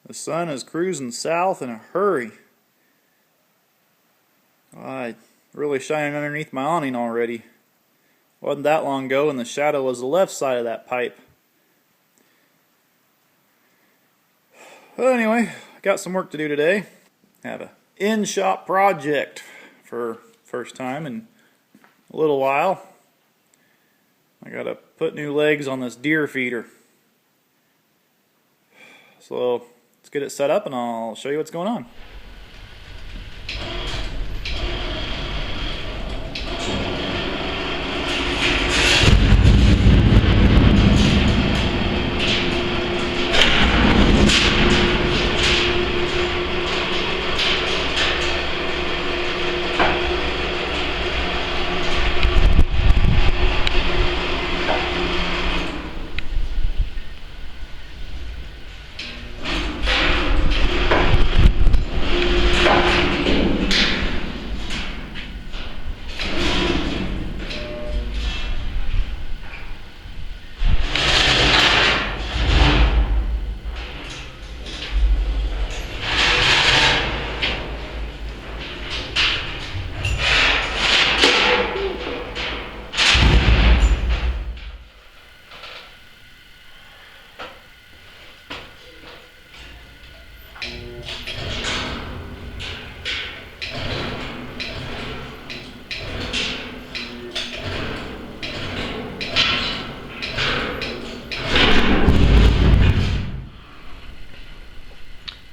The sun is cruising south in a hurry. Really shining underneath my awning already. Wasn't that long ago and the shadow was the left side of that pipe. Well, anyway, I got some work to do today. I have an in-shop project for first time in a little while. I gotta put new legs on this deer feeder. So let's get it set up and I'll show you what's going on.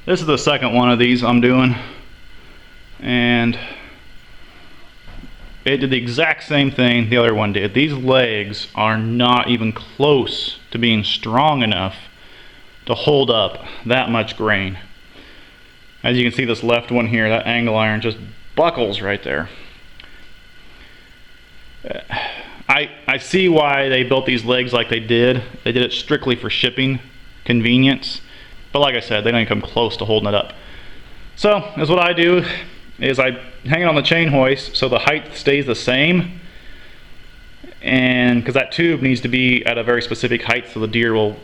This is the second one of these I'm doing, and it did the exact same thing the other one did. These legs are not even close to being strong enough to hold up that much grain. As you can see, this left one here, that angle iron just buckles right there. I see why they built these legs like they did. They did it strictly for shipping convenience. But like I said, they don't come close to holding it up. So, as what I do is I hang it on the chain hoist so the height stays the same. And because that tube needs to be at a very specific height so the deer will,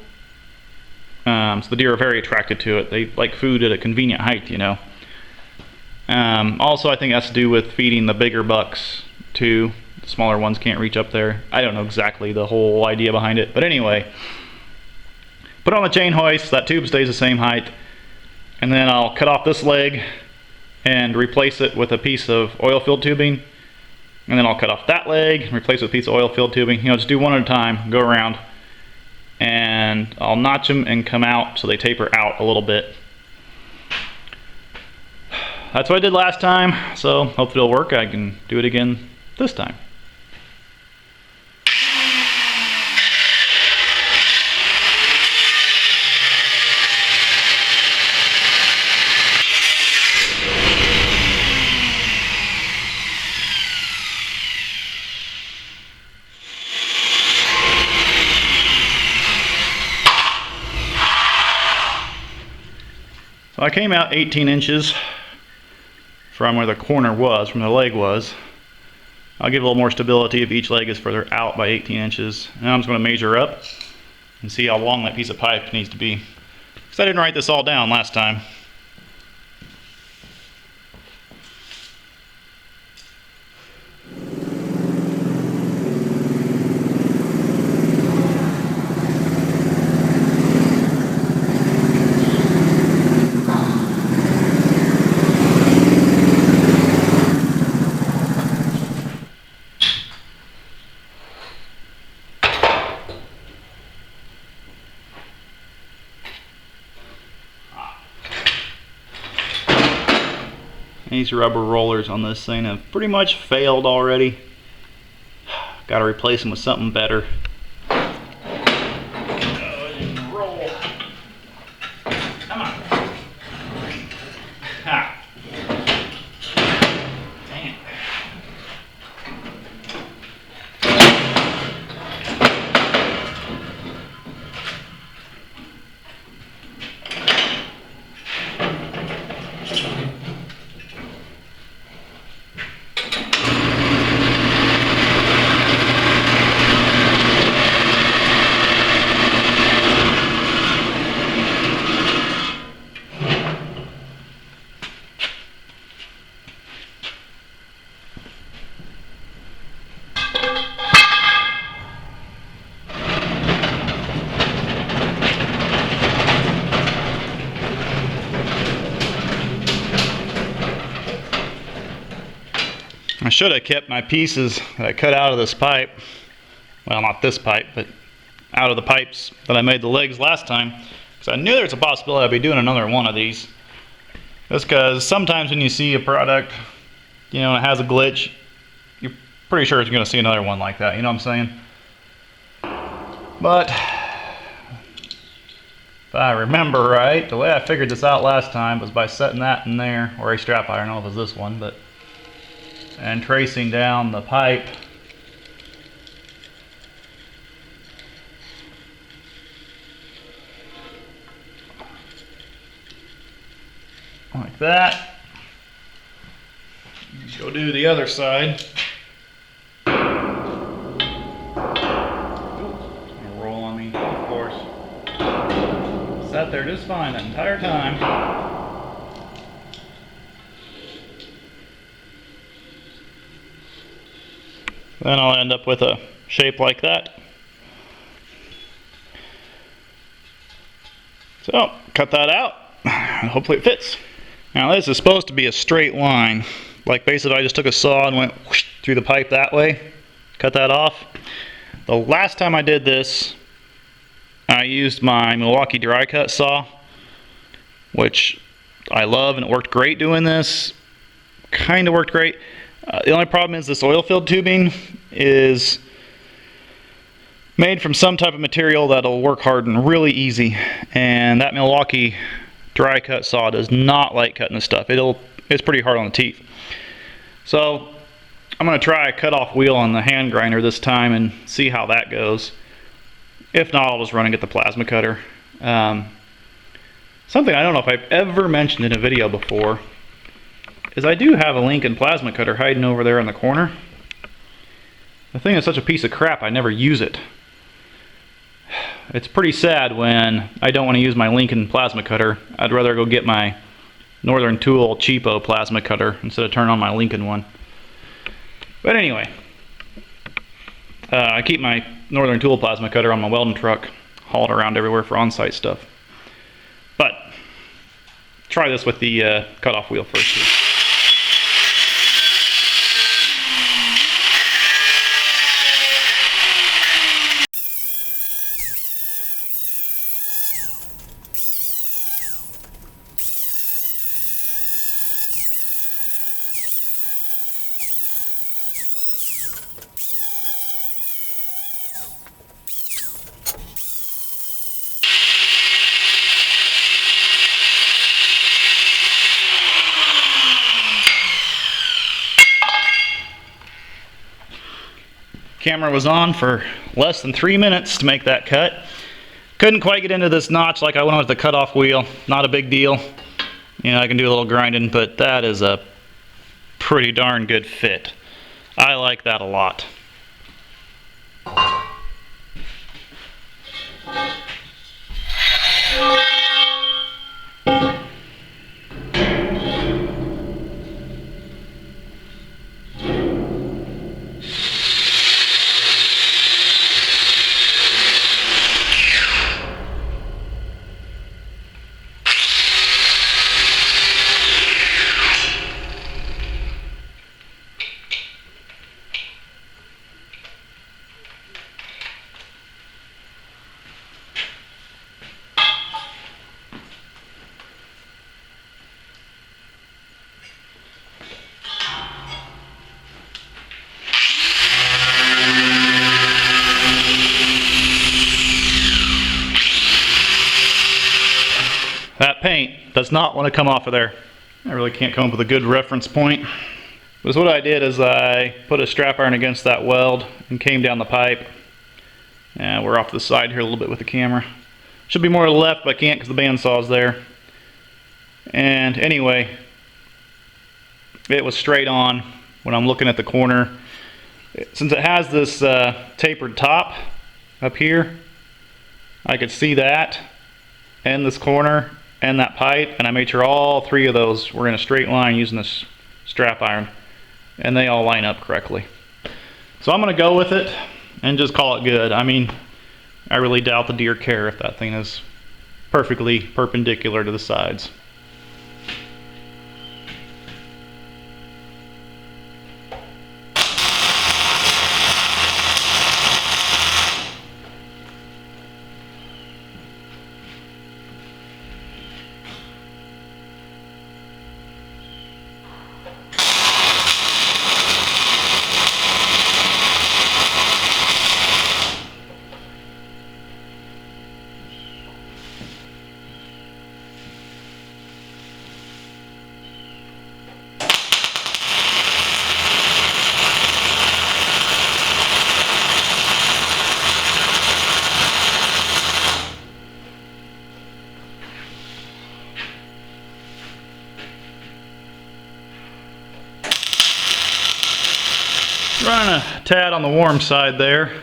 so the deer are very attracted to it. They like food at a convenient height, you know. Also, I think it has to do with feeding the bigger bucks too. The smaller ones can't reach up there. I don't know exactly the whole idea behind it, but anyway. Put it on the chain hoist, that tube stays the same height, and then I'll cut off this leg and replace it with a piece of oil-filled tubing, and then I'll cut off that leg and replace it with a piece of oil-filled tubing. You know, just do one at a time, go around, and I'll notch them and come out so they taper out a little bit. That's what I did last time, so hopefully it'll work. I can do it again this time. I came out 18 inches from where the corner was, from the leg was. I'll give a little more stability if each leg is further out by 18 inches. Now I'm just going to measure up and see how long that piece of pipe needs to be. Because I didn't write this all down last time. These rubber rollers on this thing have pretty much failed already. Got to replace them with something better. Roll. Come on. Ha. Dang it. should have kept my pieces that I cut out of this pipe. Well, not this pipe, but out of the pipes that I made the legs last time. Because I knew there's a possibility I'd be doing another one of these. Just because sometimes when you see a product, you know, it has a glitch, you're pretty sure you're going to see another one like that, you know what I'm saying? But if I remember right, the way I figured this out last time was by setting that in there, or a strap iron, I don't know if it was this one, but, and tracing down the pipe like that. Go do the other side. Roll on me, of course. Sat there just fine that entire time. Then I'll end up with a shape like that. So, cut that out, and hopefully it fits. Now this is supposed to be a straight line. Like basically I just took a saw and went whoosh through the pipe that way. Cut that off. The last time I did this, I used my Milwaukee dry cut saw, which I love, and it worked great doing this. Kind of worked great. The only problem is this oil filled tubing is made from some type of material that'll work harden really easy, and that Milwaukee dry cut saw does not like cutting this stuff. It's pretty hard on the teeth. So I'm going to try a cutoff wheel on the hand grinder this time and see how that goes. If not, I'll just run and get the plasma cutter. Something I don't know if I've ever mentioned in a video before is I do have a Lincoln plasma cutter hiding over there in the corner. The thing is such a piece of crap I never use it. It's pretty sad when I don't want to use my Lincoln plasma cutter. I'd rather go get my Northern Tool cheapo plasma cutter instead of turning on my Lincoln one. But anyway, I keep my Northern Tool plasma cutter on my welding truck, haul it around everywhere for on-site stuff. But try this with the cutoff wheel first here. Camera was on for less than 3 minutes to make that cut. Couldn't quite get into this notch like I went with the cutoff wheel. Not a big deal. You know, I can do a little grinding, but that is a pretty darn good fit. I like that a lot. That paint does not want to come off of there. I really can't come up with a good reference point. But what I did is I put a strap iron against that weld and came down the pipe. And we're off to the side here a little bit with the camera. Should be more to the left, but I can't because the bandsaw's there. And anyway, it was straight on when I'm looking at the corner. Since it has this tapered top up here, I could see that and this corner and that pipe, and I made sure all three of those were in a straight line using this strap iron, and they all line up correctly. So I'm going to go with it and just call it good. I mean, I really doubt the deer care if that thing is perfectly perpendicular to the sides. running a tad on the warm side there.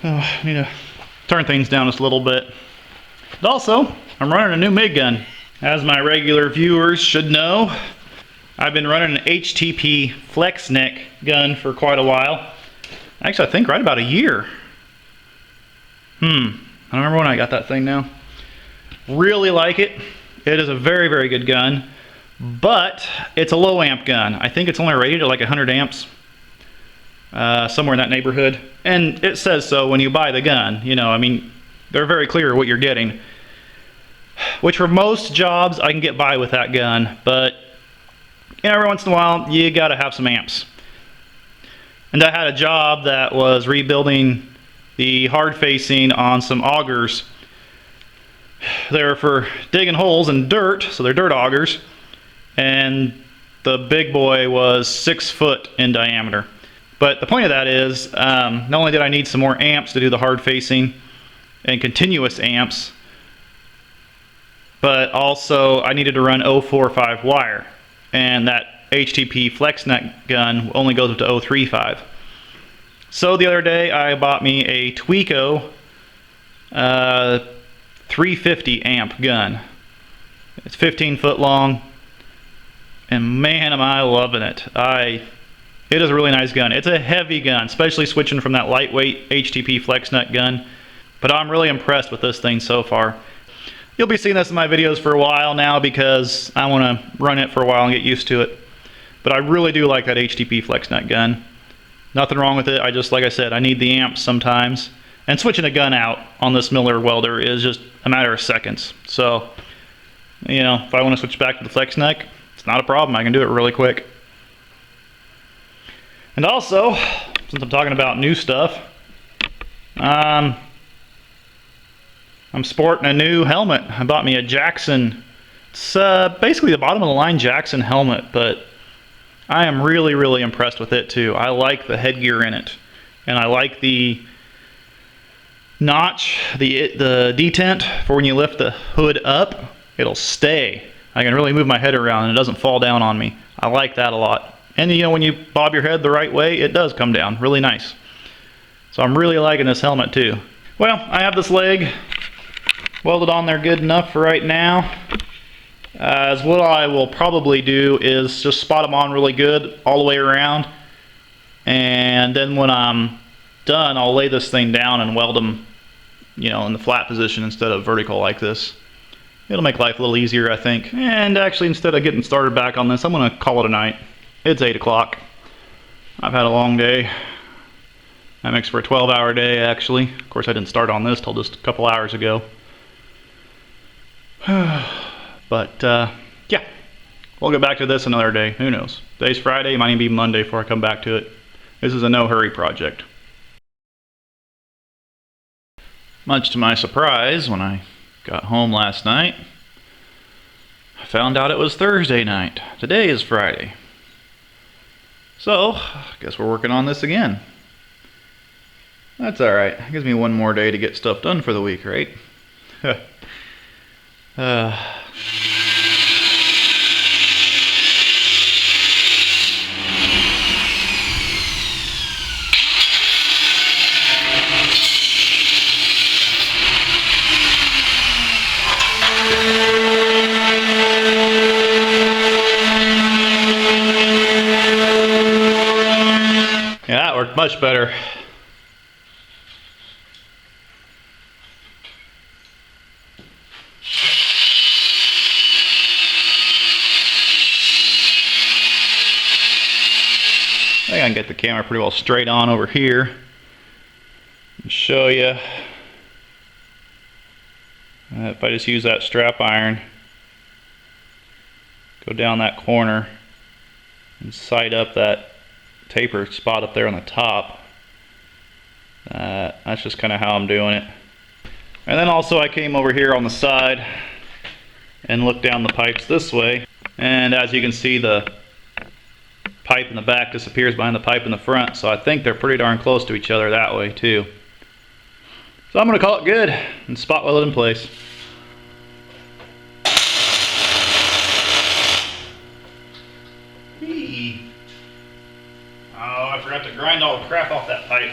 Oh, I need to turn things down just a little bit. But also, I'm running a new MIG gun. As my regular viewers should know, I've been running an HTP flex neck gun for quite a while. Actually, I think right about a year. I don't remember when I got that thing now. Really like it. It is a very, very good gun, but it's a low amp gun. I think it's only rated at like 100 amps, somewhere in that neighborhood. And it says so when you buy the gun. You know, I mean, they're very clear what you're getting. Which for most jobs, I can get by with that gun, but you know, every once in a while, you gotta have some amps. And I had a job that was rebuilding the hard facing on some augers. They're for digging holes in dirt, so they're dirt augers. And the big boy was 6 foot in diameter. But the point of that is, not only did I need some more amps to do the hard facing and continuous amps, but also I needed to run 045 wire. And that HTP flex neck gun only goes up to 035. So the other day I bought me a Tweco 350 amp gun. It's 15 foot long, and man am I loving it. It is a really nice gun. It's a heavy gun, especially switching from that lightweight HTP flex neck gun, but I'm really impressed with this thing so far. You'll be seeing this in my videos for a while now because I want to run it for a while and get used to it. But I really do like that HTP flex neck gun. Nothing wrong with it. I just, like I said, I need the amps sometimes. And switching a gun out on this Miller welder is just a matter of seconds. So, you know, if I want to switch back to the flex neck, it's not a problem. I can do it really quick. And also, since I'm talking about new stuff, I'm sporting a new helmet. I bought me a Jackson. It's basically the bottom of the line Jackson helmet, but I am really, really impressed with it too. I like the headgear in it, and I like the notch, the detent for when you lift the hood up. It'll stay. I can really move my head around and it doesn't fall down on me. I like that a lot. And you know, when you bob your head the right way, it does come down really nice. So I'm really liking this helmet too. Well, I have this leg welded on there good enough for right now. As what I will probably do is just spot them on really good all the way around, and then when I'm done, I'll lay this thing down and weld them, you know, in the flat position instead of vertical like this. It'll make life a little easier, I think. And actually, instead of getting started back on this, I'm gonna call it a night. It's 8 o'clock. I've had a long day. I mixed for a 12-hour day, actually. Of course, I didn't start on this till just a couple hours ago. But yeah, we'll get back to this another day. Who knows? Today's Friday, might even be Monday before I come back to it. This is a no-hurry project. Much to my surprise, when I got home last night, I found out it was Thursday night. Today is Friday. So, I guess we're working on this again. That's alright. It gives me one more day to get stuff done for the week, right? Yeah, that worked much better. I think I can get the camera pretty well straight on over here and show you. If I just use that strap iron, go down that corner and sight up that taper spot up there on the top. That's just kind of how I'm doing it. And then also I came over here on the side and looked down the pipes this way, and as you can see, the pipe in the back disappears behind the pipe in the front, so I think they're pretty darn close to each other that way too. So I'm going to call it good and spot weld it in place. forgot to grind all the crap off that pipe.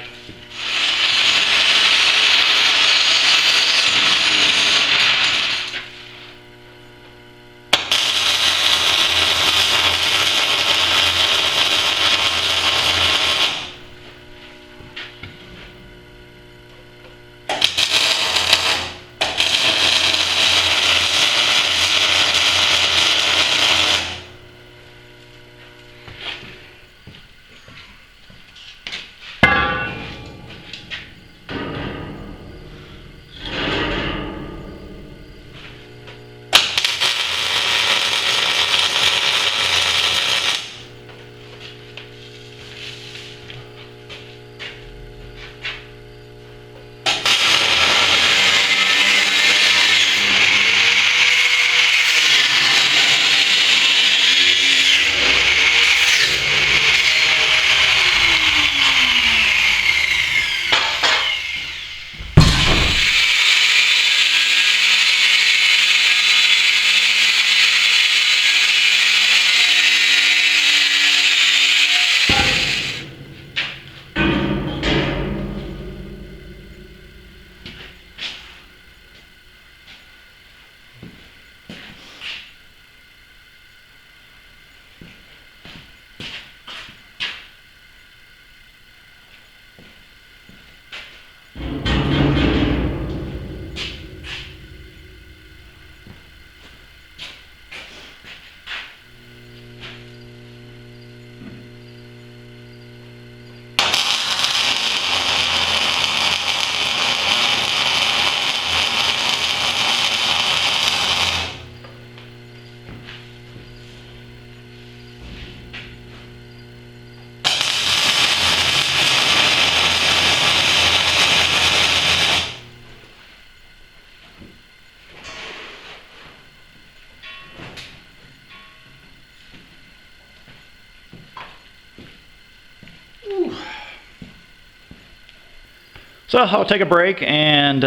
So I'll take a break and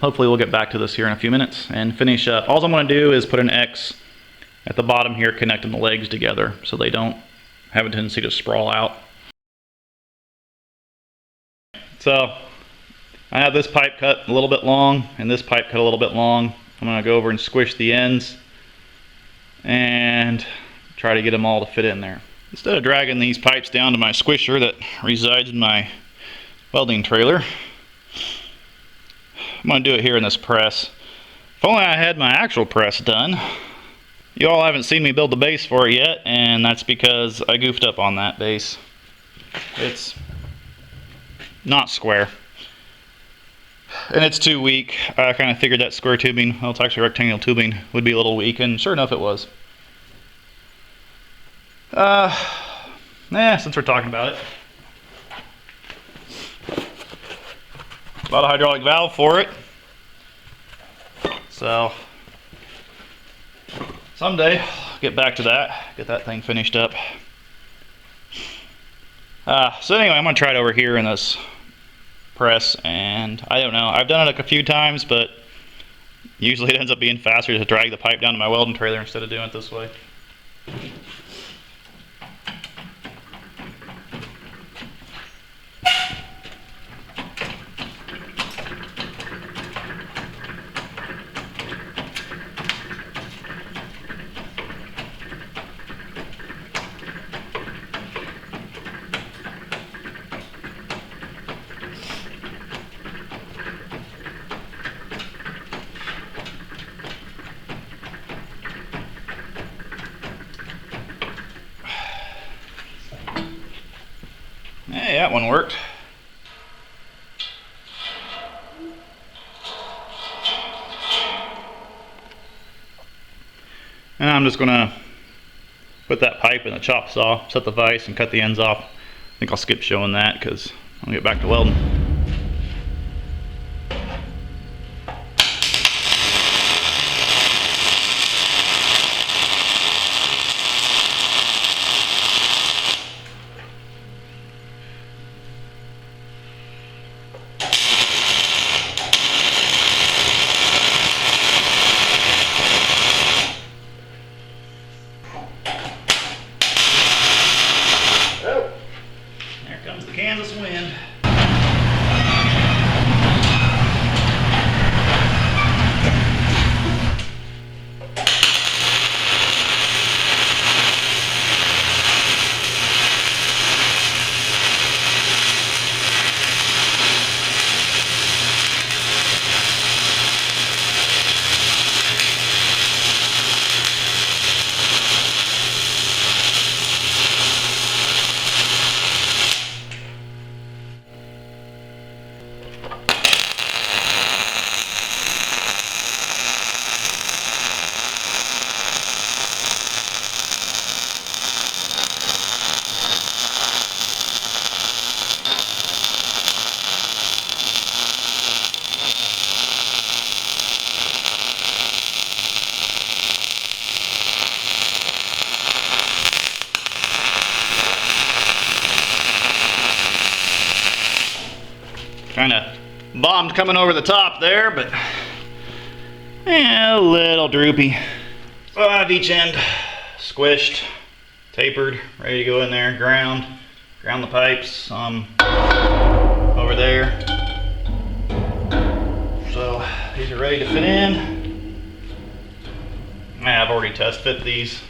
hopefully we'll get back to this here in a few minutes and finish up. All I'm going to do is put an X at the bottom here connecting the legs together so they don't have a tendency to sprawl out. So I have this pipe cut a little bit long and this pipe cut a little bit long. I'm going to go over and squish the ends and try to get them all to fit in there. Instead of dragging these pipes down to my squisher that resides in my welding trailer, I'm going to do it here in this press. If only I had my actual press done. You all haven't seen me build the base for it yet, and that's because I goofed up on that base. It's not square. And it's too weak. I kind of figured that square tubing, well, it's actually rectangular tubing, would be a little weak, and sure enough it was. Since we're talking about it. Bought a hydraulic valve for it. So someday I'll get back to that, get that thing finished up. So anyway, I'm going to try it over here in this press, and I don't know, I've done it a few times, but usually it ends up being faster to drag the pipe down to my welding trailer instead of doing it this way. Hey, that one worked. And I'm just gonna put that pipe in the chop saw, set the vise, and cut the ends off. I think I'll skip showing that because I'll get back to welding. Kind of bombed coming over the top there, but a little droopy. 5 each end, squished, tapered, ready to go in there, ground the pipes over there. So these are ready to fit in. I've already test fit these.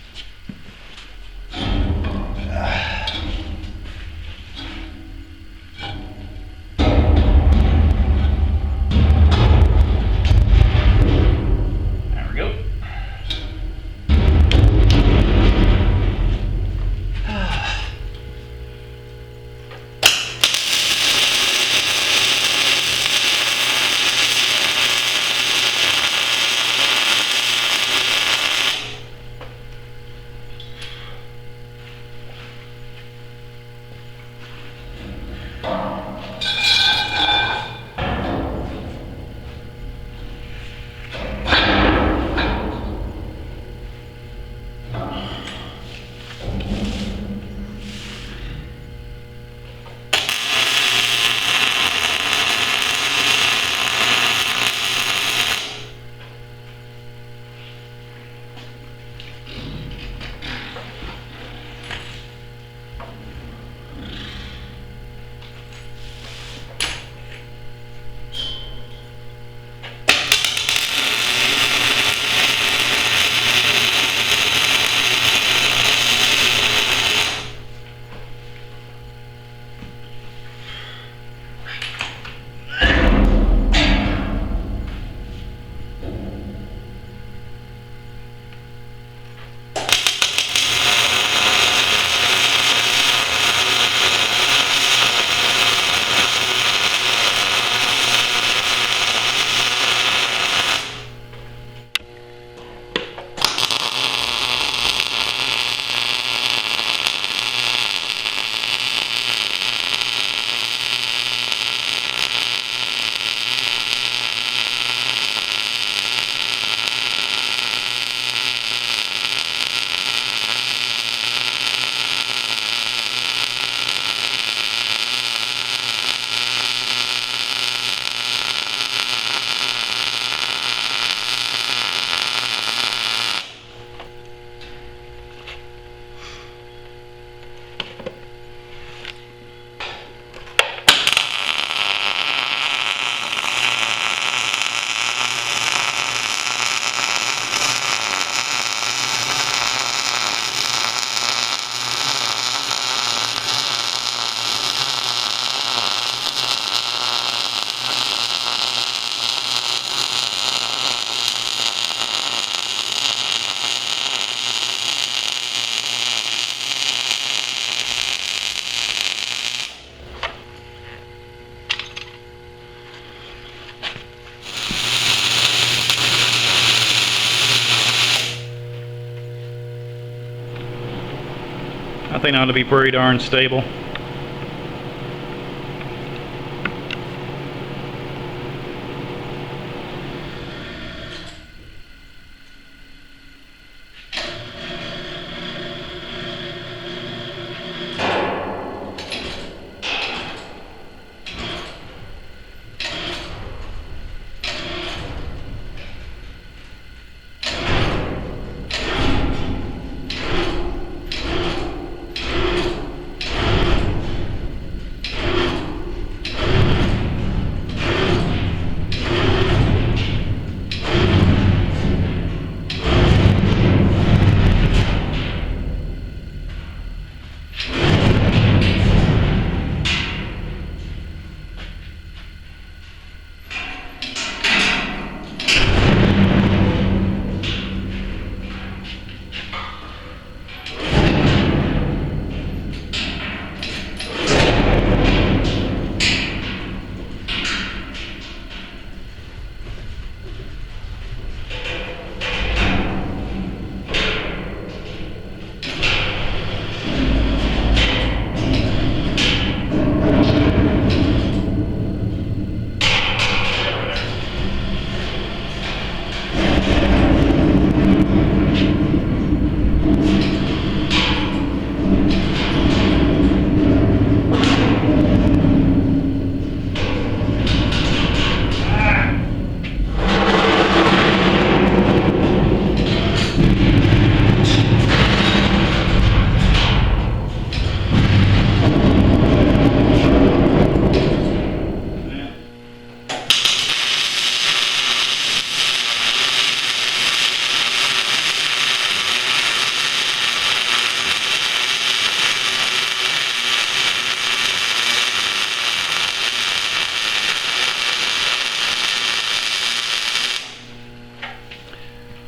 I think it ought to be pretty darn stable.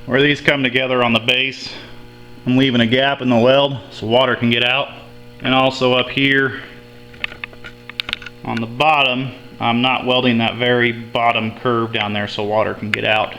where these come together on the base, I'm leaving a gap in the weld so water can get out. And also up here on the bottom, I'm not welding that very bottom curve down there so water can get out.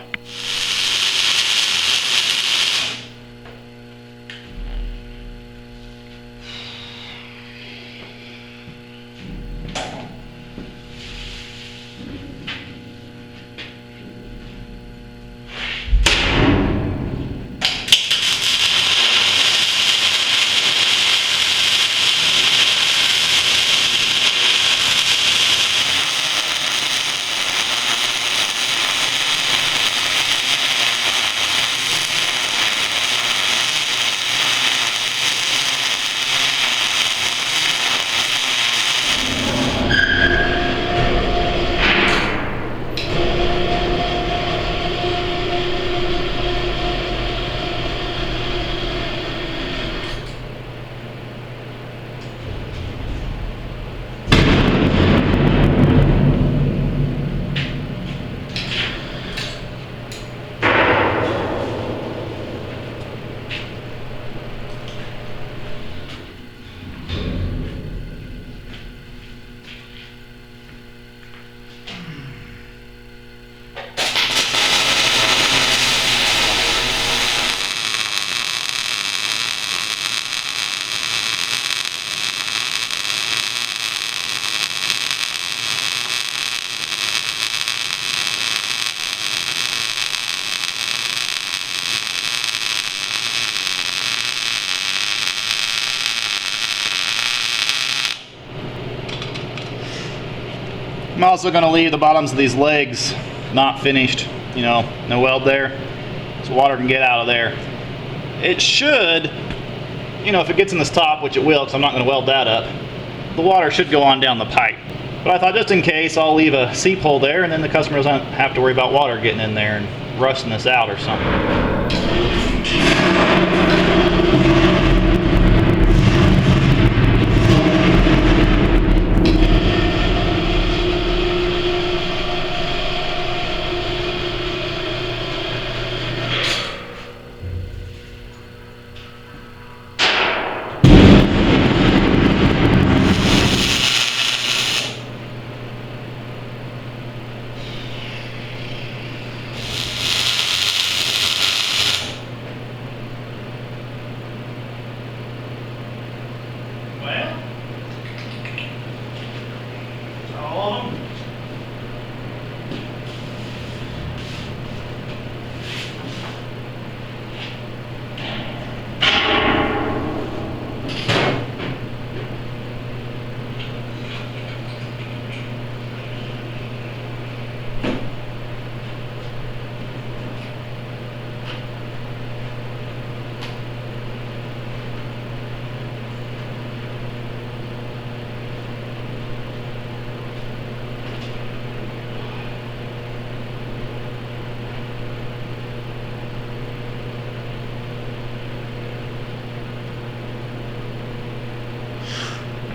I'm also going to leave the bottoms of these legs not finished, you know, no weld there, so water can get out of there. It should, you know, if it gets in this top, which it will because I'm not going to weld that up, the water should go on down the pipe. But I thought just in case, I'll leave a seep hole there and then the customer doesn't have to worry about water getting in there and rusting this out or something.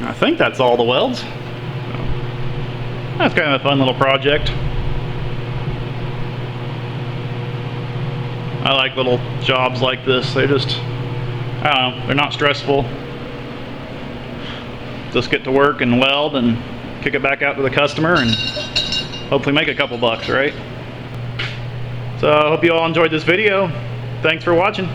I think that's all the welds. That's kind of a fun little project. I like little jobs like this. They just, I don't know, they're not stressful. Just get to work and weld and kick it back out to the customer and hopefully make a couple bucks, right? So I hope you all enjoyed this video. Thanks for watching.